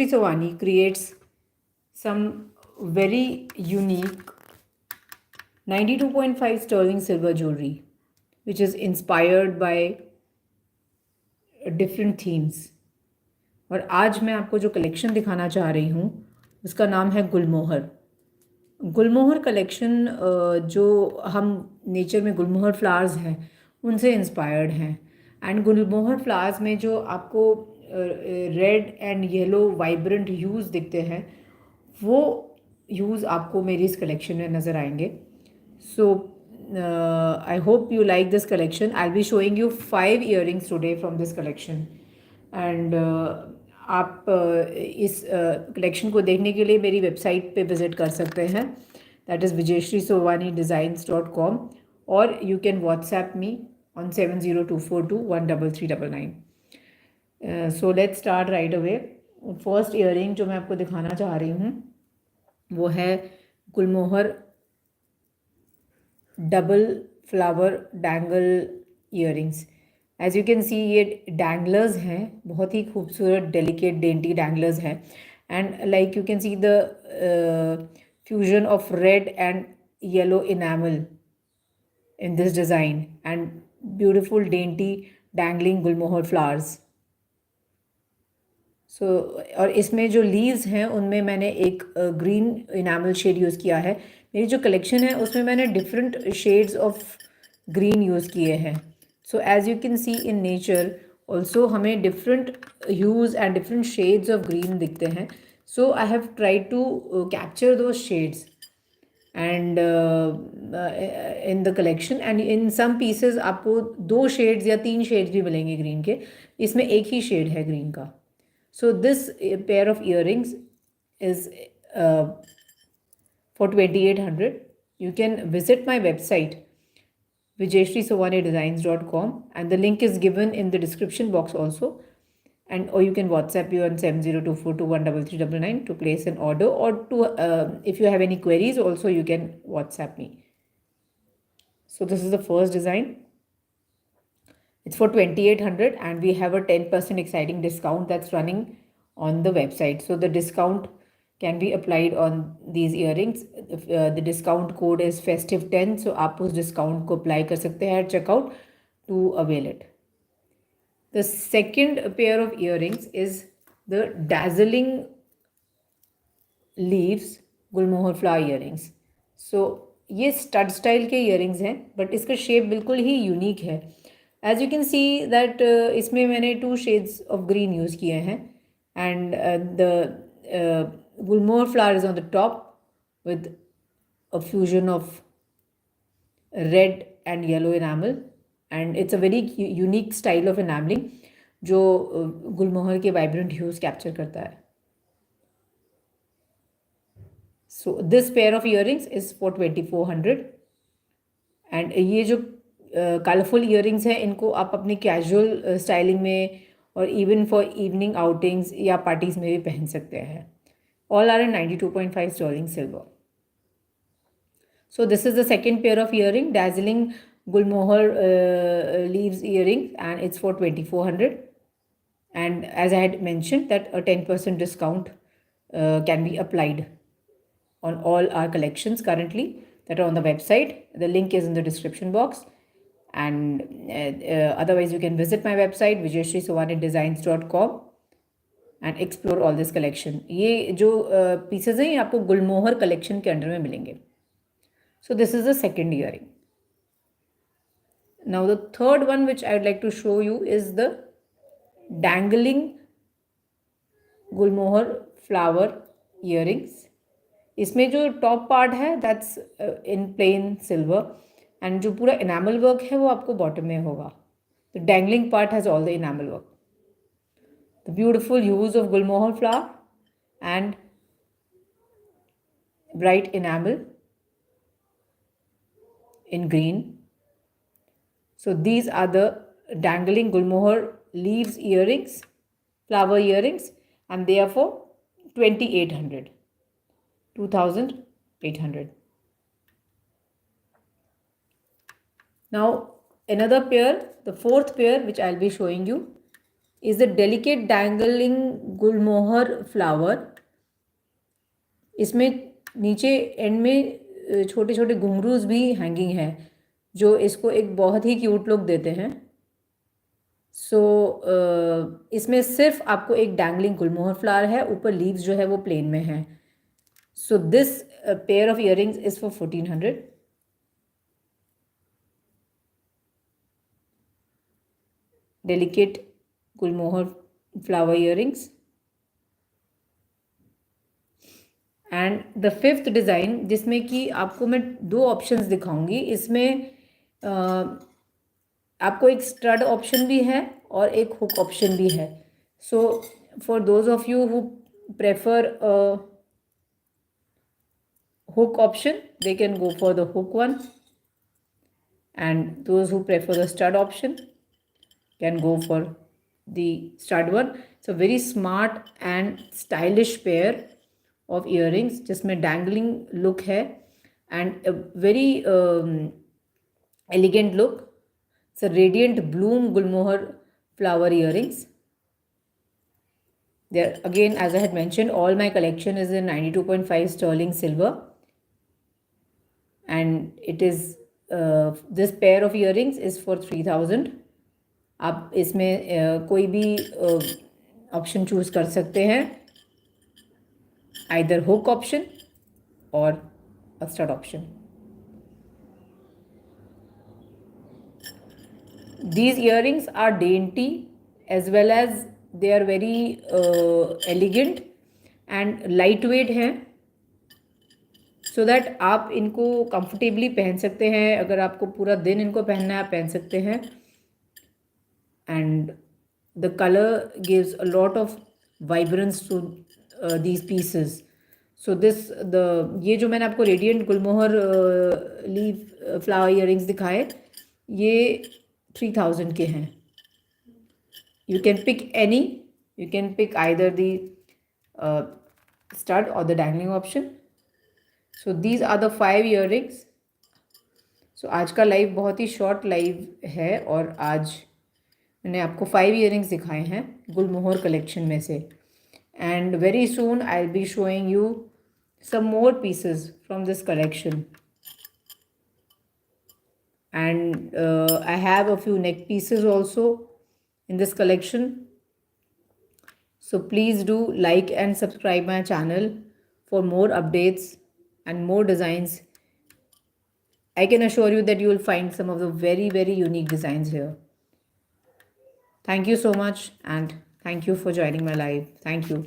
Vijayashree Sawani creates some very unique 92.5 sterling silver jewelry, which is inspired by different themes. और आज मैं आपको जो कलेक्शन दिखाना चाह रही हूँ उसका नाम है गुलमोहर। गुलमोहर कलेक्शन जो हम नेचर में गुलमोहर फ्लावर्स हैं उनसे इंस्पायर्ड हैं। एंड गुलमोहर फ्लावर्स में जो आपको red and yellow vibrant hues दिखते हैं वो ह्यूज़ आपको मेरी इस कलेक्शन में नज़र आएंगे। So I hope you like this collection. I will be showing you 5 earrings today from this collection. And आप इस कलेक्शन को देखने के लिए मेरी वेबसाइट पे विज़िट कर सकते हैं, दैट इज़ vijayshreesovanidesigns.com, और you can WhatsApp me on 7024213399। So let's start right away. First earring जो मैं आपको दिखाना चाह रही हूँ वो है Gulmohar double flower dangle earrings. As you can see ये डैंगलर्स हैं, बहुत ही खूबसूरत डेलिकेट डेंटी डैंगलर्स हैं। And like you can see the fusion of red and yellow enamel in this design and beautiful dainty dangling gulmohar flowers. So और इसमें जो leaves हैं उनमें मैंने एक ग्रीन इनामल शेड यूज़ किया है। मेरी जो कलेक्शन है उसमें मैंने different shades of green use किए हैं। So as you can see in nature also हमें different hues and different shades of green दिखते हैं। So I have tried to capture those shades and in the collection. And in some pieces आपको 2 shades या 3 shades भी मिलेंगे green के, इसमें एक ही शेड है ग्रीन का। So this pair of earrings is for 2800. You can visit my website vijayshreesovanidesigns.com and the link is given in the description box also. And or you can WhatsApp you on 7024213399 to place an order, or to if you have any queries also you can WhatsApp me. So this is the first design. It's for 2800 and we have a 10% exciting discount that's running on the website. So the discount can be applied on these earrings. The discount code is festive10, so आप उस discount को apply कर सकते हैं at checkout to avail it. The second pair of earrings is the dazzling leaves gulmohar flower earrings. So ये stud style के earrings हैं but इसका शेप बिल्कुल ही यूनिक है। As you can see that इसमें मैंने 2 शेड्स ऑफ ग्रीन यूज़ किए हैं and the Gulmohar flower is on the top with a fusion of red and yellow enamel, and it's a very unique style of enameling जो गुलमोहर के vibrant hues capture करता है. So this pair of earrings is for 2400 and ये जो colourful earrings हैं इनको आप अपनी कैजुअल स्टाइलिंग में और इवन फॉर इवनिंग आउटिंग्स या पार्टीज में भी पहन सकते हैं. All are in 92.5 sterling silver. So this is the second pair of earring, dazzling Gulmohar leaves earring, and it's for 2400. And as I had mentioned that a 10% discount can be applied on all our collections currently that are on the website. The link is in the description box. And otherwise you can visit my website vijayshreesovanidesigns.com and explore all this collection. ये जो pieces हैं ये आपको गुलमोहर collection के under में मिलेंगे. So this is the second earring. Now the third one which I would like to show you is the dangling gulmohar flower earrings. इसमें जो टॉप पार्ट है that's in plain silver and जो पूरा enamel work है वो आपको bottom में होगा. The dangling part has all the enamel work. The beautiful hues of Gulmohar flower and bright enamel in green. So these are the dangling Gulmohar leaves earrings, flower earrings, and they are for 2800, 2800. Now another pair, the fourth pair which I'll be showing you is a delicate dangling Gulmohar flower. इसमें नीचे and में छोटे छोटे घुंघरूज भी hanging है जो इसको एक बहुत ही क्यूट लुक देते हैं. सो इसमें सिर्फ आपको एक डैंगलिंग गुलमोहर फ्लावर है, ऊपर लीव्स जो है वो प्लेन में है. So this pair of earrings is for 1400. Delicate Gulmohar flower earrings. And the fifth design जिसमें कि आपको मैं दो ऑप्शंस दिखाऊंगी. इसमें आपको एक स्टड ऑप्शन भी है और एक हुक ऑप्शन भी है. So for those of you who prefer hook option, they can go for the hook one, and those who prefer the stud option can go for the stud one. So very smart and stylish pair of earrings जिसमें dangling look है and a very elegant look. It's a radiant bloom gulmohar flower earrings. There again, as I had mentioned, all my collection is in 92.5 sterling silver. And it is this pair of earrings is for 3000. आप इसमें कोई भी option choose कर सकते हैं, either hook option or a stud option. These earrings are dainty as well as they are very elegant and lightweight हैं, so that आप इनको कंफर्टेबली पहन सकते हैं. अगर आपको पूरा दिन इनको पहनना है आप पहन सकते हैं. And the colour gives a lot of vibrance to these pieces. So this ये जो मैंने आपको radiant Gulmohar leaf flower earrings दिखाए ये 3000 के हैं. You can pick any, you can pick either the stud or the dangling option. So these are the 5 earrings. So आज का लाइव बहुत ही शॉर्ट लाइव है और आज मैंने आपको 5 इयररिंग्स दिखाए हैं गुलमोहर कलेक्शन में से. And very soon I will be showing you some more pieces from this collection. And I have a few neck pieces also in this collection. So please do like and subscribe my channel for more updates and more designs. I can assure you that you will find some of the very, very unique designs here. Thank you so much and thank you for joining my live. Thank you.